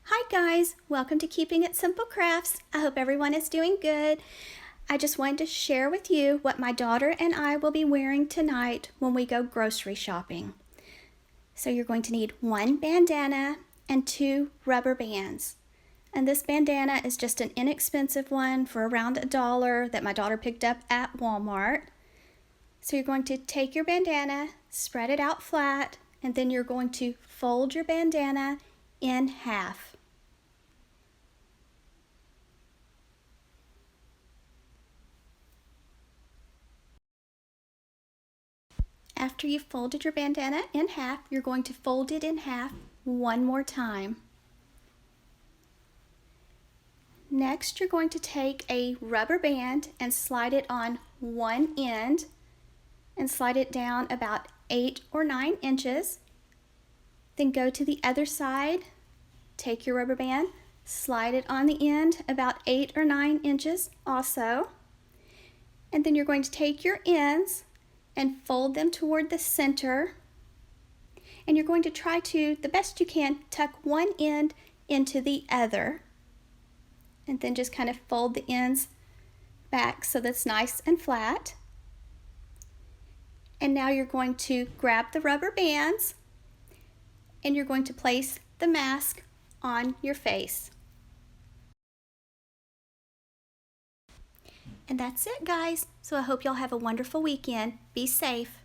Hi guys, welcome to Keeping It Simple Crafts. I hope everyone is doing good. I just wanted to share with you what my daughter and I will be wearing tonight when we go grocery shopping. So you're going to need one bandana and two rubber bands. And this bandana is just an inexpensive one for around $1 that my daughter picked up at Walmart. So you're going to take your bandana, spread it out flat, and then you're going to fold your bandana in half. After you've folded your bandana in half, you're going to fold it in half one more time. Next, you're going to take a rubber band and slide it on one end and slide it down about 8 or 9 inches. Then go to the other side, take your rubber band, slide it on the end about 8 or 9 inches also. And then you're going to take your ends and fold them toward the center. And you're going to try to, the best you can, tuck one end into the other. And then just kind of fold the ends back so that's nice and flat. And now you're going to grab the rubber bands and you're going to place the mask on your face. And that's it, guys. So I hope y'all have a wonderful weekend. Be safe.